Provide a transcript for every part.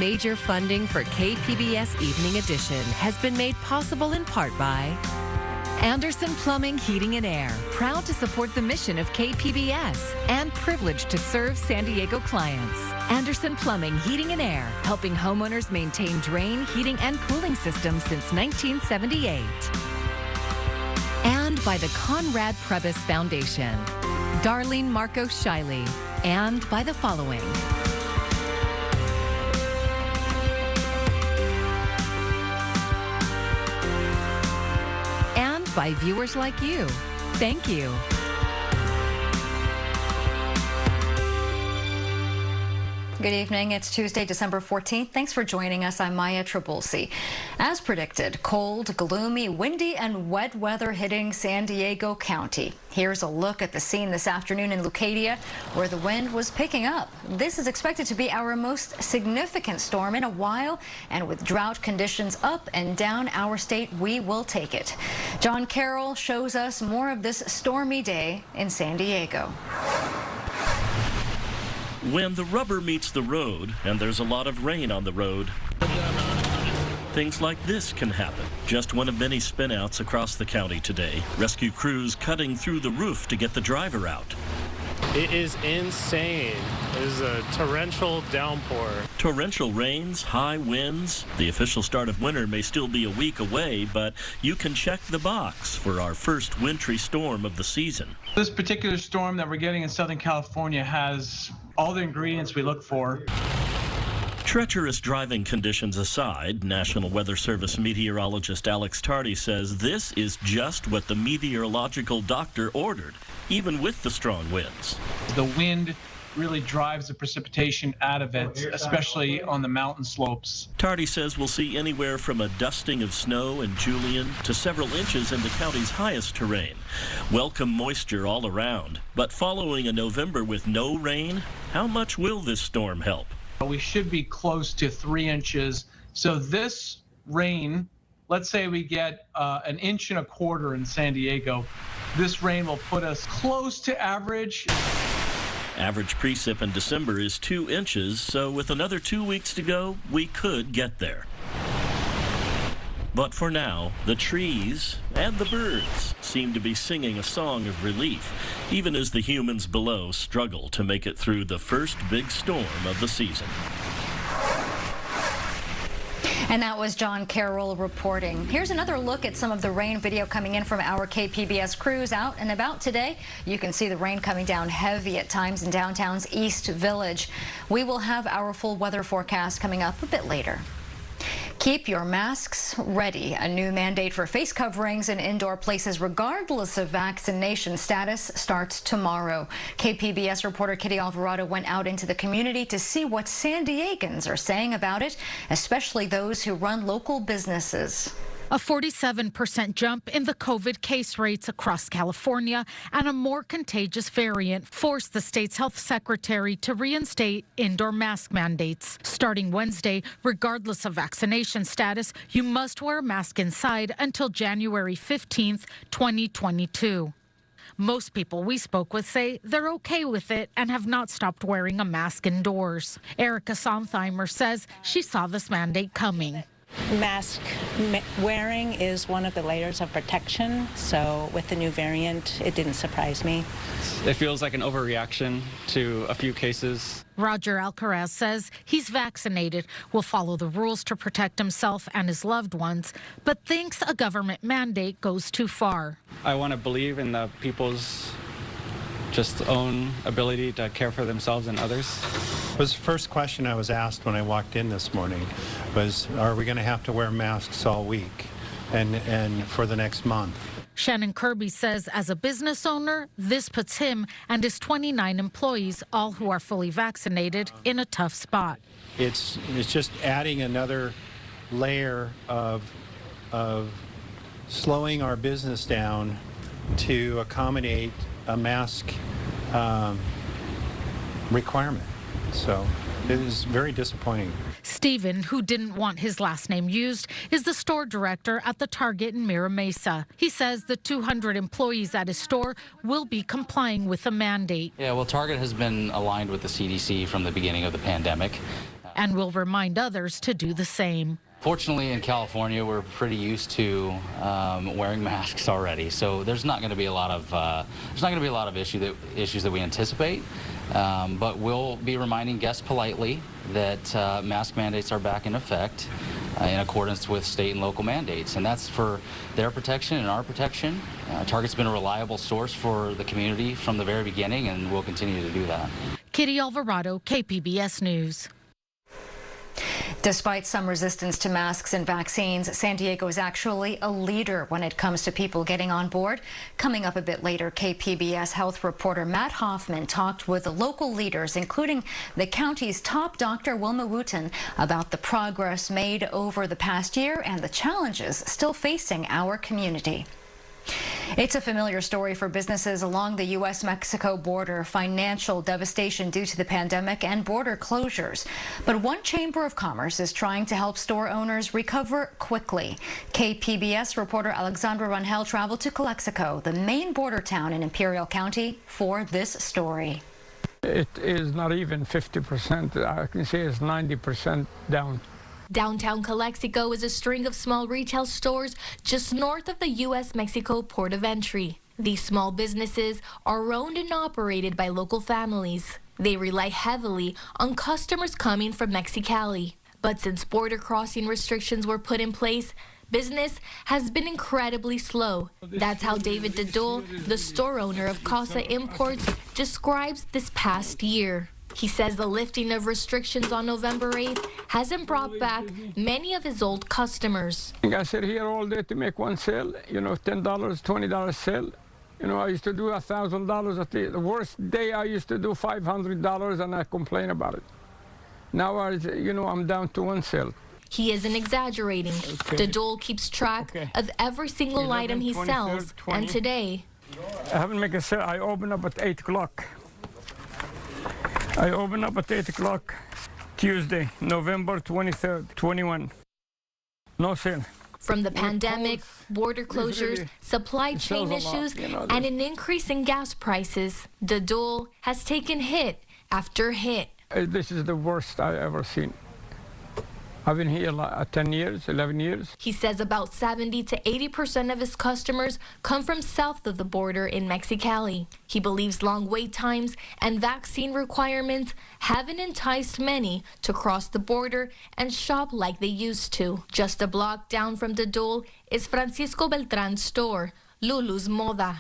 Major funding for KPBS Evening Edition has been made possible in part by Anderson Plumbing, Heating and Air, proud to support the mission of KPBS and privileged to serve San Diego clients. Anderson Plumbing, Heating and Air, helping homeowners maintain drain, heating, and cooling systems since 1978. And by the Conrad Prebys Foundation, Darlene Marco Shiley, and by the following. By viewers like you. Thank you. Good evening. It's Tuesday, December 14th. Thanks for joining us. I'm Maya Trabulsi. As predicted, cold, gloomy, windy, and wet weather hitting San Diego County. Here's a look at the scene this afternoon in Leucadia, where the wind was picking up. This is expected to be our most significant storm in a while, and with drought conditions up and down our state, we will take it. John Carroll shows us more of this stormy day in San Diego. When the rubber meets the road and there's a lot of rain on the road, things like this can happen. Just one of many spinouts across the county today. Rescue crews cutting through the roof to get the driver out. It is insane. It is a torrential downpour. Torrential rains, high winds. The official start of winter may still be a week away, but you can check the box for our first wintry storm of the season. This particular storm that we're getting in Southern California has all the ingredients we look for. Treacherous driving conditions aside, National Weather Service meteorologist Alex Tardy says this is just what the meteorological doctor ordered, even with the strong winds. The wind really drives the precipitation out of it, especially on the mountain slopes. Tardy says we'll see anywhere from a dusting of snow in Julian to several inches in the county's highest terrain. Welcome moisture all around. But following a November with no rain, how much will this storm help? We should be close to 3 inches. So this rain, let's say we get 1.25 inches in San Diego, this rain will put us close to average. Average precip in December is 2 inches, so with another 2 weeks to go, we could get there. But for now, the trees and the birds seem to be singing a song of relief, even as the humans below struggle to make it through the first big storm of the season. And that was John Carroll reporting. Here's another look at some of the rain video coming in from our KPBS crews out and about today. You can see the rain coming down heavy at times in downtown's East Village. We will have our full weather forecast coming up a bit later. Keep your masks ready. A new mandate for face coverings in indoor places regardless of vaccination status starts tomorrow. KPBS reporter Kitty Alvarado went out into the community to see what San Diegans are saying about it, especially those who run local businesses. A 47% jump in the COVID case rates across California and a more contagious variant forced the state's health secretary to reinstate indoor mask mandates. Starting Wednesday, regardless of vaccination status, you must wear a mask inside until January 15th, 2022. Most people we spoke with say they're okay with it and have not stopped wearing a mask indoors. Erica Sontheimer says she saw this mandate coming. Mask wearing is one of the layers of protection, so with the new variant, it didn't surprise me. It feels like an overreaction to a few cases. Roger Alcaraz says he's vaccinated, will follow the rules to protect himself and his loved ones, but thinks a government mandate goes too far. I want to believe in the people's just own ability to care for themselves and others. It was the first question I was asked when I walked in this morning was, are we going to have to wear masks all week and for the next month? Shannon Kirby says as a business owner, this puts him and his 29 employees, all who are fully vaccinated, in a tough spot. It's just adding another layer of slowing our business down to accommodate a mask requirement. So it is very disappointing. Stephen, who didn't want his last name used, is the store director at the Target in Mira Mesa. He says the 200 employees at his store will be complying with the mandate. Yeah, well, Target has been aligned with the CDC from the beginning of the pandemic. and will remind others to do the same. Fortunately, in California, we're pretty used to wearing masks already, so there's not going to be a lot of issues that we anticipate. But we'll be reminding guests politely that mask mandates are back in effect in accordance with state and local mandates, and that's for their protection and our protection. Target's been a reliable source for the community from the very beginning, and we'll continue to do that. Kitty Alvarado, KPBS News. Despite some resistance to masks and vaccines, San Diego is actually a leader when it comes to people getting on board. Coming up a bit later, KPBS health reporter Matt Hoffman talked with local leaders, including the county's top doctor, Wilma Wooten, about the progress made over the past year and the challenges still facing our community. It's a familiar story for businesses along the U.S.-Mexico border, financial devastation due to the pandemic and border closures. But one chamber of commerce is trying to help store owners recover quickly. KPBS reporter Alexandra Rangel traveled to Calexico, the main border town in Imperial County, for this story. It is not even 50%. I can say it's 90% down. Downtown Calexico is a string of small retail stores just north of the U.S.-Mexico port of entry. These small businesses are owned and operated by local families. They rely heavily on customers coming from Mexicali. But since border crossing restrictions were put in place, business has been incredibly slow. That's how David Dedul, the store owner of Casa Imports, describes this past year. He says the lifting of restrictions on November 8th hasn't brought back many of his old customers. I sit here all day to make one sale, $10, $20 sale. I used to do $1,000 at least. The worst day I used to do $500 and I complain about it. Now, I'm down to one sale. He isn't exaggerating. Okay. Dedul keeps track of every single 11, item he 23rd, sells, 20. and today... I haven't made a sale. I open up at 8 o'clock. I open up at 8 o'clock Tuesday, November 23rd, 21. No sale. From the pandemic, border closures, supply chain issues, and an increase in gas prices, Dedul has taken hit after hit. This is the worst I've ever seen. I've been here 10 years, 11 years. He says about 70 to 80% of his customers come from south of the border in Mexicali. He believes long wait times and vaccine requirements haven't enticed many to cross the border and shop like they used to. Just a block down from Dedul is Francisco Beltran's store, Lulu's Moda.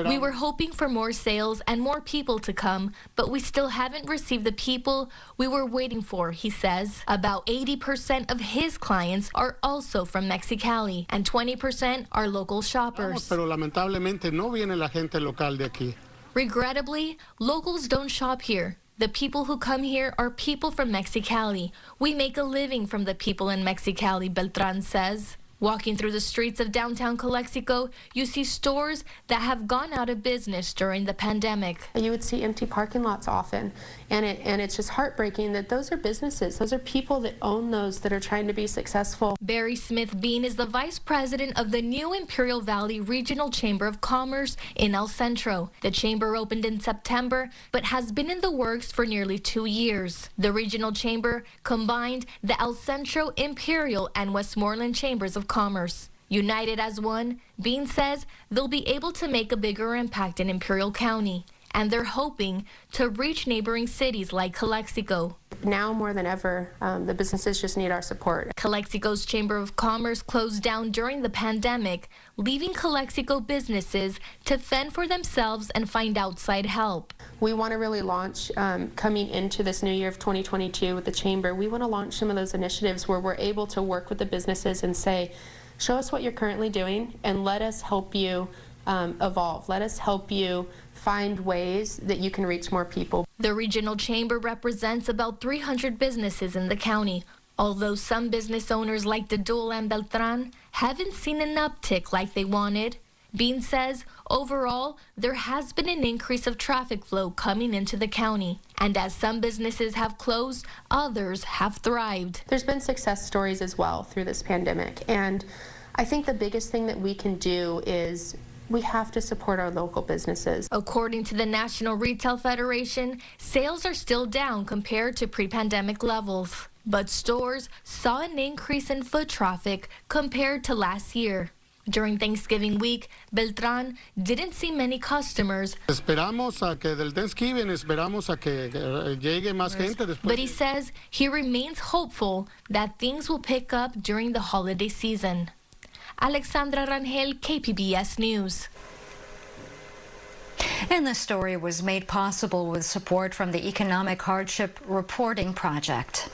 We were hoping for more sales and more people to come, but we still haven't received the people we were waiting for, he says. About 80% of his clients are also from Mexicali, and 20% are local shoppers. Regrettably, locals don't shop here. The people who come here are people from Mexicali. We make a living from the people in Mexicali, Beltran says. Walking through the streets of downtown Calexico, you see stores that have gone out of business during the pandemic. You would see empty parking lots often, and it's just heartbreaking that those are businesses. Those are people that own those that are trying to be successful. Barry Smith Bean is the vice president of the new Imperial Valley Regional Chamber of Commerce in El Centro. The chamber opened in September, but has been in the works for nearly 2 years. The regional chamber combined the El Centro, Imperial, and Westmoreland chambers of commerce. United as one, Bean says they'll be able to make a bigger impact in Imperial County, and they're hoping to reach neighboring cities like Calexico. Now more than ever, the businesses just need our support. Calexico's Chamber of Commerce closed down during the pandemic, leaving Calexico businesses to fend for themselves and find outside help. We want to really launch, coming into this new year of 2022 with the Chamber, we want to launch some of those initiatives where we're able to work with the businesses and say, show us what you're currently doing and let us help you evolve. Let us help you find ways that you can reach more people. The regional chamber represents about 300 businesses in the county, although some business owners like Dedul and Beltran haven't seen an uptick like they wanted. Bean says overall there has been an increase of traffic flow coming into the county, and as some businesses have closed, others have thrived. There's been success stories as well through this pandemic, and I think the biggest thing that we can do is we have to support our local businesses. According to the National Retail Federation, sales are still down compared to pre-pandemic levels, but stores saw an increase in foot traffic compared to last year. During Thanksgiving week, Beltran didn't see many customers. But he says he remains hopeful that things will pick up during the holiday season. Alexandra Rangel, KPBS News. And this story was made possible with support from the Economic Hardship Reporting Project.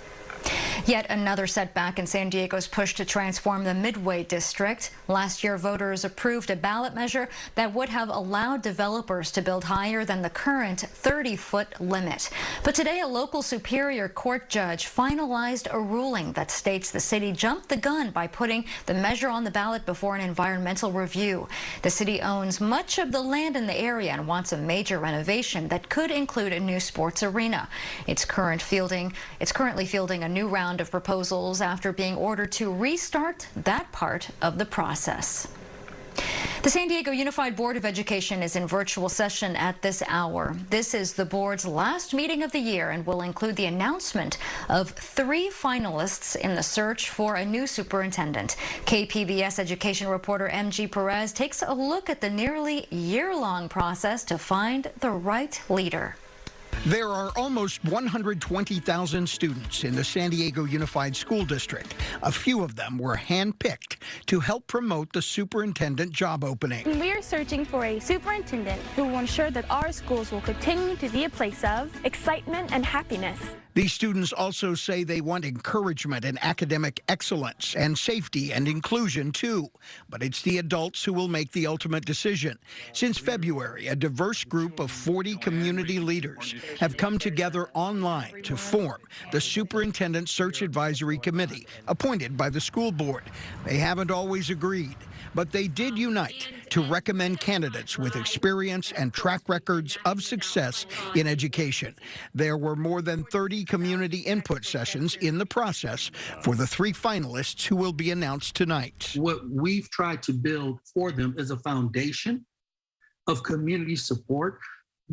Yet another setback in San Diego's push to transform the Midway district. Last year, voters approved a ballot measure that would have allowed developers to build higher than the current 30-foot limit. But today, a local Superior Court judge finalized a ruling that states the city jumped the gun by putting the measure on the ballot before an environmental review. The city owns much of the land in the area and wants a major renovation that could include a new sports arena. It's currently fielding a new round of proposals after being ordered to restart that part of the process. The San Diego Unified Board of Education is in virtual session at this hour. This is the board's last meeting of the year and will include the announcement of 3 finalists in the search for a new superintendent. KPBS education reporter MG Perez takes a look at the nearly year-long process to find the right leader. There are almost 120,000 students in the San Diego Unified School District. A few of them were handpicked to help promote the superintendent job opening. We are searching for a superintendent who will ensure that our schools will continue to be a place of excitement and happiness. These students also say they want encouragement in academic excellence and safety and inclusion, too. But it's the adults who will make the ultimate decision. Since February, a diverse group of 40 community leaders have come together online to form the Superintendent Search Advisory Committee, appointed by the school board. They haven't always agreed, but they did unite to recommend candidates with experience and track records of success in education. There were more than 30 community input sessions in the process for the 3 finalists who will be announced tonight. What we've tried to build for them is a foundation of community support,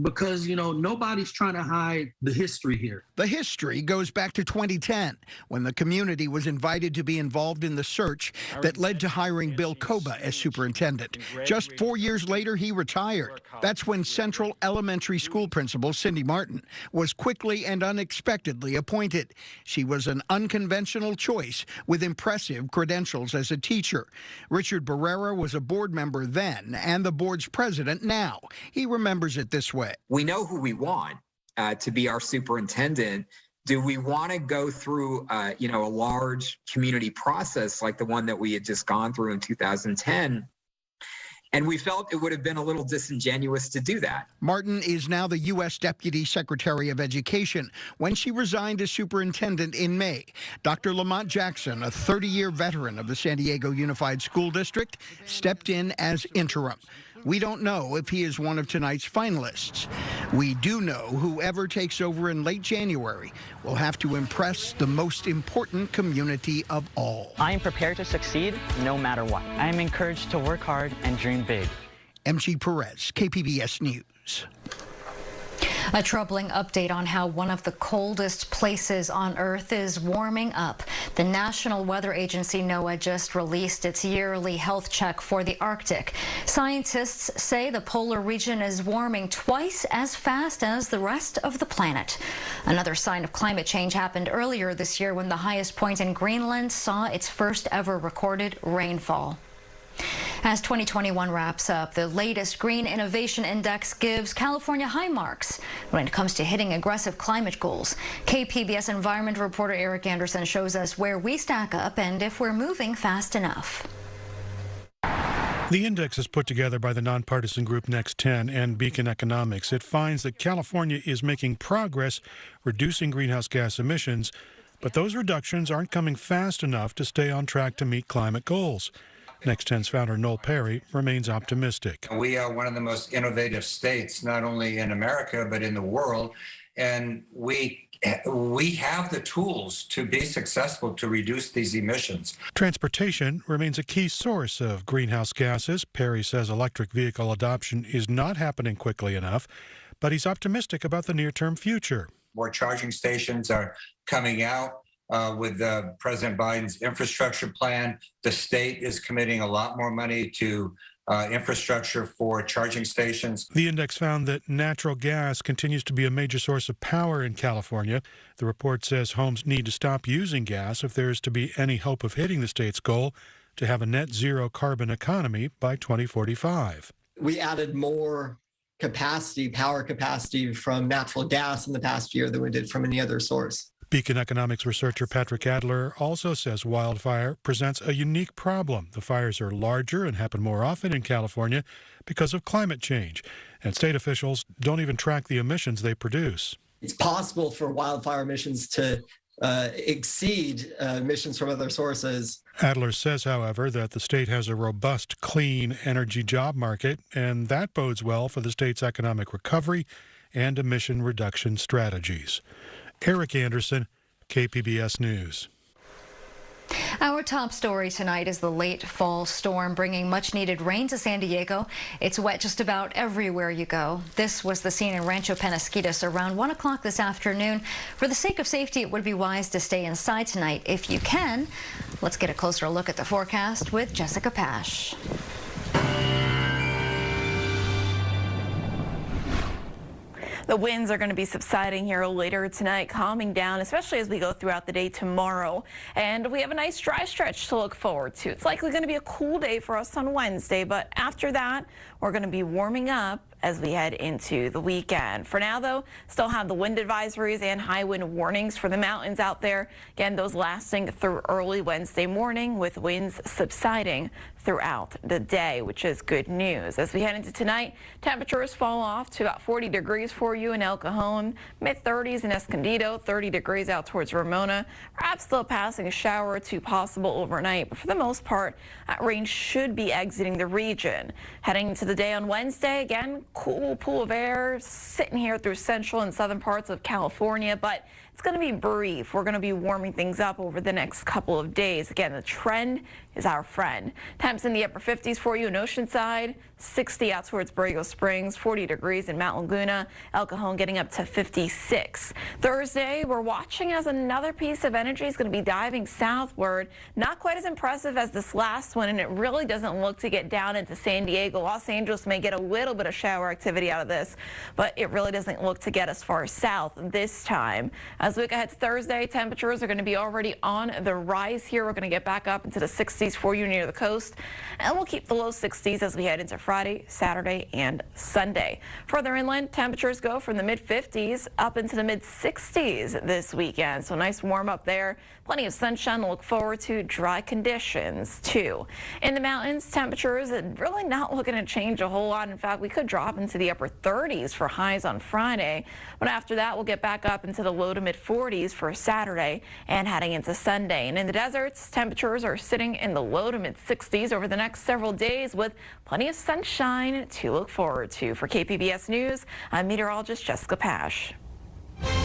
because, you know, nobody's trying to hide the history here. The history goes back to 2010, when the community was invited to be involved in the search that led to hiring Bill Koba as superintendent. Just 4 years later, he retired. That's when Central Elementary School principal Cindy Martin was quickly and unexpectedly appointed. She was an unconventional choice with impressive credentials as a teacher. Richard Barrera was a board member then and the board's president now. He remembers it this way. We know who we want to be our superintendent. Do we want to go through, a large community process like the one that we had just gone through in 2010? And we felt it would have been a little disingenuous to do that. Martin is now the U.S. Deputy Secretary of Education. When she resigned as superintendent in May, Dr. Lamont Jackson, a 30-year veteran of the San Diego Unified School District, stepped in as interim. We don't know if he is one of tonight's finalists. We do know whoever takes over in late January will have to impress the most important community of all. I am prepared to succeed no matter what. I am encouraged to work hard and dream big. MG Perez, KPBS News. A troubling update on how one of the coldest places on Earth is warming up. The National Weather Agency, NOAA, just released its yearly health check for the Arctic. Scientists say the polar region is warming twice as fast as the rest of the planet. Another sign of climate change happened earlier this year when the highest point in Greenland saw its first ever recorded rainfall. As 2021 wraps up, the latest Green Innovation Index gives California high marks when it comes to hitting aggressive climate goals. KPBS environment reporter Eric Anderson shows us where we stack up and if we're moving fast enough. The index is put together by the nonpartisan group Next 10 and Beacon Economics. It finds that California is making progress reducing greenhouse gas emissions, but those reductions aren't coming fast enough to stay on track to meet climate goals. Next 10's founder Noel Perry remains optimistic. We are one of the most innovative states, not only in America, but in the world. and we have the tools to be successful to reduce these emissions. Transportation remains a key source of greenhouse gases. Perry says electric vehicle adoption is not happening quickly enough, but he's optimistic about the near-term future. More charging stations are coming out with President Biden's infrastructure plan. The state is committing a lot more money to infrastructure for charging stations. The index found that natural gas continues to be a major source of power in California. The report says homes need to stop using gas if there is to be any hope of hitting the state's goal to have a net zero carbon economy by 2045. We added more capacity, power capacity from natural gas in the past year than we did from any other source. Beacon economics researcher Patrick Adler also says wildfire presents a unique problem. The fires are larger and happen more often in California because of climate change, and state officials don't even track the emissions they produce. It's possible for wildfire emissions to exceed emissions from other sources. Adler says, however, that the state has a robust, clean energy job market, and that bodes well for the state's economic recovery and emission reduction strategies. Eric Anderson, KPBS News. Our top story tonight is the late fall storm bringing much needed rain to San Diego. It's wet just about everywhere you go. This was the scene in Rancho Penasquitos around 1 o'clock this afternoon. For the sake of safety, it would be wise to stay inside tonight if you can. Let's get a closer look at the forecast with Jessica Pash. The winds are going to be subsiding here later tonight, calming down, especially as we go throughout the day tomorrow. And we have a nice dry stretch to look forward to. It's likely going to be a cool day for us on Wednesday, but after that, we're going to be warming up as we head into the weekend. For now, though, still have the wind advisories and high wind warnings for the mountains out there. Again, those lasting through early Wednesday morning with winds subsiding throughout the day, which is good news. As we head into tonight, temperatures fall off to about 40 degrees for you in El Cajon, mid-30s in Escondido, 30 degrees out towards Ramona. Perhaps still passing a shower or two possible overnight, but for the most part, that rain should be exiting the region. Heading into the day on Wednesday, again, cool pool of air sitting here through central and southern parts of California, but it's going to be brief. We're going to be warming things up over the next couple of days. Again, the trend is our friend. Temps in the upper 50s for you in Oceanside, 60 out towards Borrego Springs, 40 degrees in Mount Laguna, El Cajon getting up to 56. Thursday, we're watching as another piece of energy is going to be diving southward. Not quite as impressive as this last one, and it really doesn't look to get down into San Diego. Los Angeles may get a little bit of shower activity out of this, but it really doesn't look to get as far south this time. As we look ahead to Thursday, temperatures are going to be already on the rise here. We're going to get back up into the 60s for you near the coast, and we'll keep the low 60s as we head into Friday, Saturday, and Sunday. Further inland, temperatures go from the mid-50s up into the mid-60s this weekend, so nice warm up there. Plenty of sunshine to look forward to, dry conditions too. In the mountains, temperatures are really not looking to change a whole lot. In fact, we could drop into the upper 30s for highs on Friday, but after that, we'll get back up into the low to mid-40s for Saturday and heading into Sunday. And in the deserts, temperatures are sitting in the low to mid-60s over the next several days with plenty of sunshine to look forward to. For KPBS News, I'm meteorologist Jessica Pash.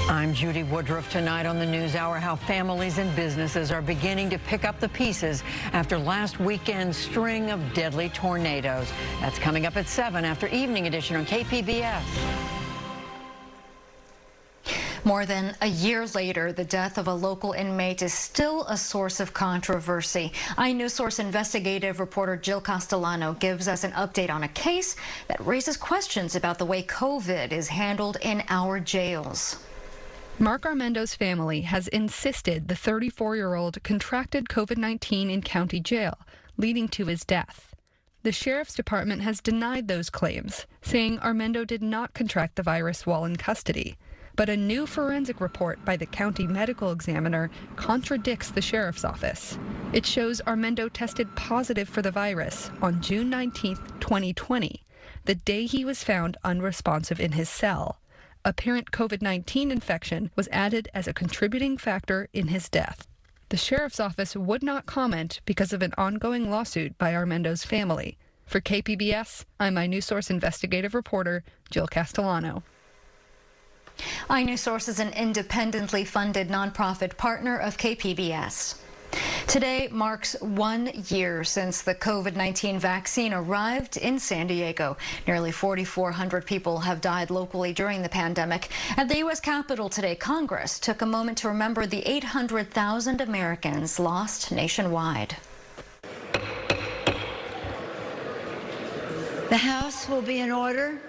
I'm Judy Woodruff. Tonight on the NewsHour, how families and businesses are beginning to pick up the pieces after last weekend's string of deadly tornadoes. That's coming up at 7 after Evening Edition on KPBS. More than a year later, the death of a local inmate is still a source of controversy. iNewsSource investigative reporter Jill Castellano gives us an update on a case that raises questions about the way COVID is handled in our jails. Mark Armendo's family has insisted the 34-year-old contracted COVID-19 in county jail, leading to his death. The sheriff's department has denied those claims, saying Armendo did not contract the virus while in custody. But a new forensic report by the county medical examiner contradicts the sheriff's office. It shows Armendo tested positive for the virus on June 19, 2020, the day he was found unresponsive in his cell. Apparent COVID-19 infection was added as a contributing factor in his death. The sheriff's office would not comment because of an ongoing lawsuit by Armendo's family. For KPBS, I'm iNewsSource investigative reporter Jill Castellano. iNews Source is an independently funded nonprofit partner of KPBS. Today marks 1 year since the COVID-19 vaccine arrived in San Diego. Nearly 4,400 people have died locally during the pandemic. At the U.S. Capitol today, Congress took a moment to remember the 800,000 Americans lost nationwide. The House will be in order.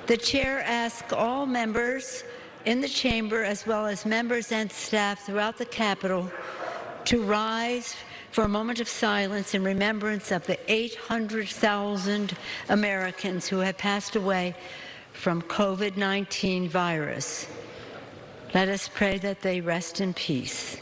The chair asks all members in the chamber, as well as members and staff throughout the Capitol, to rise for a moment of silence in remembrance of the 800,000 Americans who have passed away from COVID-19 virus. Let us pray that they rest in peace.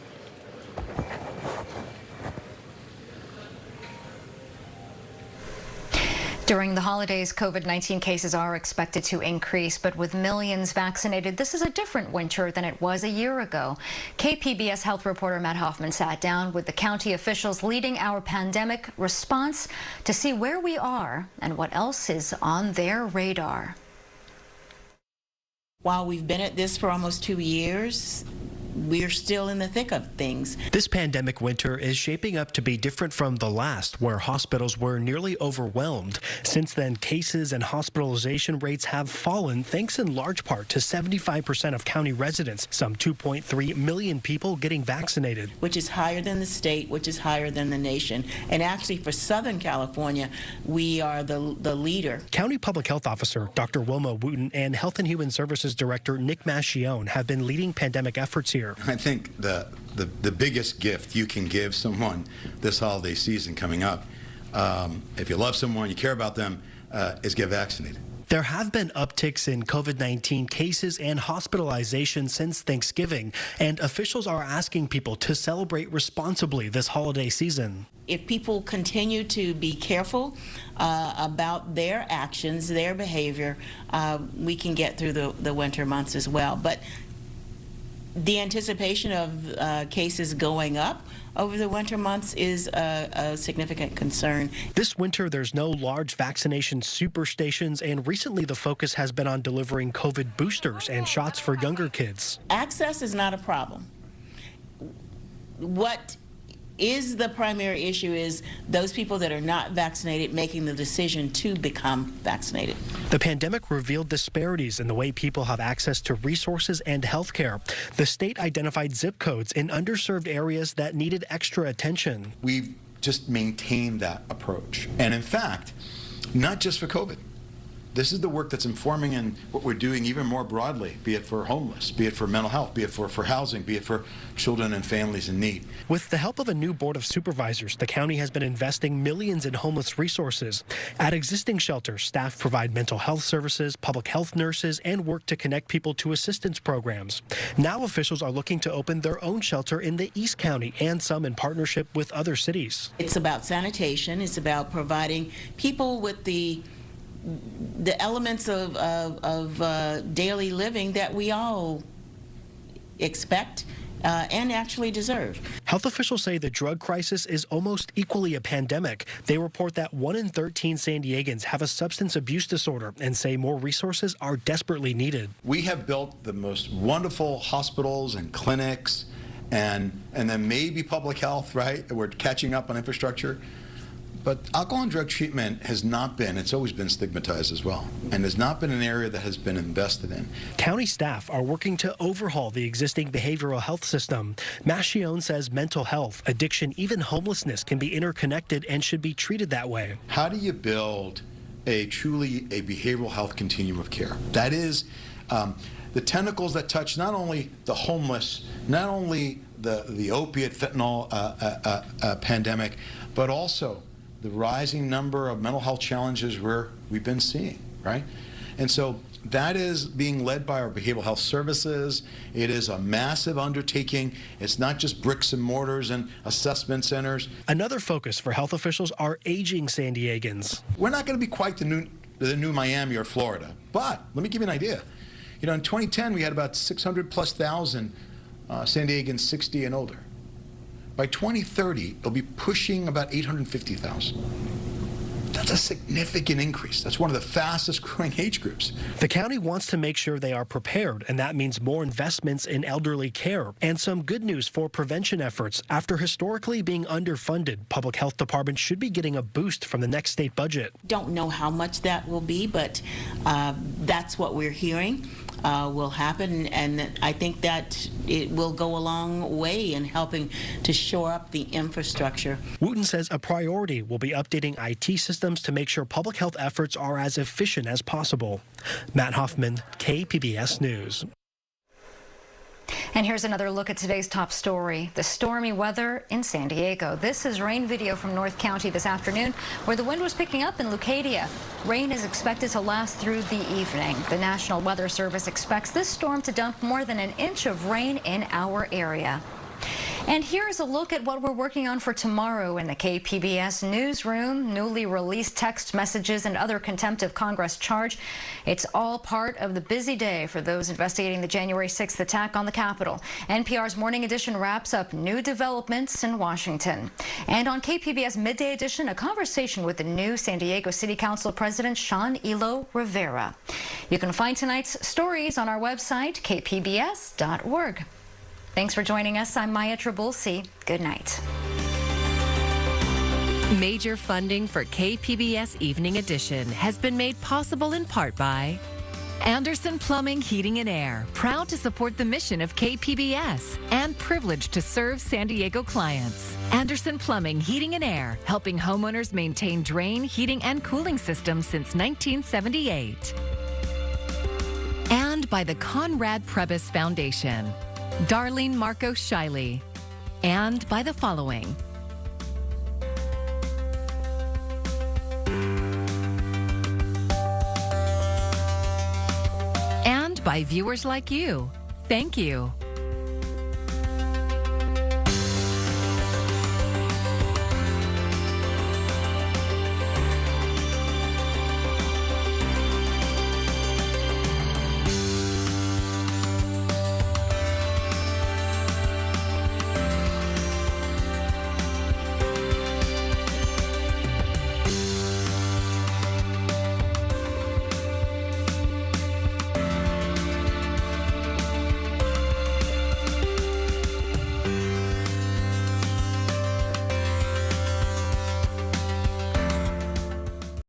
During the holidays, COVID-19 cases are expected to increase, but with millions vaccinated, this is a different winter than it was a year ago. KPBS health reporter Matt Hoffman sat down with the county officials leading our pandemic response to see where we are and what else is on their radar. While we've been at this for almost 2 years, we're still in the thick of things. This pandemic winter is shaping up to be different from the last, where hospitals were nearly overwhelmed. Since then, cases and hospitalization rates have fallen, thanks in large part to 75% of county residents, some 2.3 million people getting vaccinated. Which is higher than the state, which is higher than the nation. And actually for Southern California, we are the leader. County Public Health Officer Dr. Wilma Wooten and Health and Human Services Director Nick Mascione have been leading pandemic efforts here. I think the biggest gift you can give someone this holiday season coming up, if you love someone, you care about them, is get vaccinated. There have been upticks in COVID-19 cases and hospitalizations since Thanksgiving, and officials are asking people to celebrate responsibly this holiday season. If people continue to be careful about their actions, their behavior, we can get through the winter months as well. But the anticipation of cases going up over the winter months is a significant concern. This winter, there's no large vaccination superstations, and recently the focus has been on delivering COVID boosters and shots for younger kids. Access is not a problem. What is the primary issue is those people that are not vaccinated making the decision to become vaccinated. The pandemic revealed disparities in the way people have access to resources and health care. The state identified zip codes in underserved areas that needed extra attention. We've just maintained that approach. And in fact, not just for COVID. This is the work that's informing in what we're doing even more broadly, be it for homeless, be it for mental health, be it for housing, be it for children and families in need. With the help of a new board of supervisors, the county has been investing millions in homeless resources. At existing shelters, staff provide mental health services, public health nurses, and work to connect people to assistance programs. Now officials are looking to open their own shelter in the East County and some in partnership with other cities. It's about sanitation. It's about providing people with the elements of daily living that we all expect and actually deserve. Health officials say the drug crisis is almost equally a pandemic. They report that 1 in 13 San Diegans have a substance abuse disorder and say more resources are desperately needed. We have built the most wonderful hospitals and clinics and then maybe public health, right? We're catching up on infrastructure. But alcohol and drug treatment has not been, it's always been stigmatized as well, and has not been an area that has been invested in. County staff are working to overhaul the existing behavioral health system. Mascione says mental health, addiction, even homelessness can be interconnected and should be treated that way. How do you build truly a behavioral health continuum of care? That is the tentacles that touch not only the homeless, not only the opiate fentanyl pandemic, but also the rising number of mental health challenges we've been seeing, right? And so that is being led by our behavioral health services. It is a massive undertaking. It's not just bricks and mortars and assessment centers. Another focus for health officials are aging San Diegans. We're not going to be quite the new Miami or Florida, but let me give you an idea. You know, in 2010, we had about 600,000+ San Diegans 60 and older. By 2030, it'll be pushing about 850,000. That's a significant increase. That's one of the fastest growing age groups. The county wants to make sure they are prepared, and that means more investments in elderly care and some good news for prevention efforts. After historically being underfunded, public health departments should be getting a boost from the next state budget. Don't know how much that will be, but that's what we're hearing will happen, and I think that it will go a long way in helping to shore up the infrastructure. Wooten says a priority will be updating IT systems to make sure public health efforts are as efficient as possible. Matt Hoffman, KPBS News. And here's another look at today's top story, the stormy weather in San Diego. This is rain video from North County this afternoon, where the wind was picking up in Leucadia. Rain is expected to last through the evening. The National Weather Service expects this storm to dump more than an inch of rain in our area. And here's a look at what we're working on for tomorrow in the KPBS newsroom. Newly released text messages and other contempt of Congress charge. It's all part of the busy day for those investigating the January 6th attack on the Capitol. NPR's Morning Edition wraps up new developments in Washington. And on KPBS Midday Edition, a conversation with the new San Diego City Council President Sean Elo Rivera. You can find tonight's stories on our website, kpbs.org. Thanks for joining us. I'm Maya Trabulsi. Good night. Major funding for KPBS Evening Edition has been made possible in part by Anderson Plumbing, Heating and Air, proud to support the mission of KPBS and privileged to serve San Diego clients. Anderson Plumbing, Heating and Air, helping homeowners maintain drain, heating, and cooling systems since 1978. And by the Conrad Prebys Foundation. Darlene Marco Shiley, and by the following. And by viewers like you. Thank you.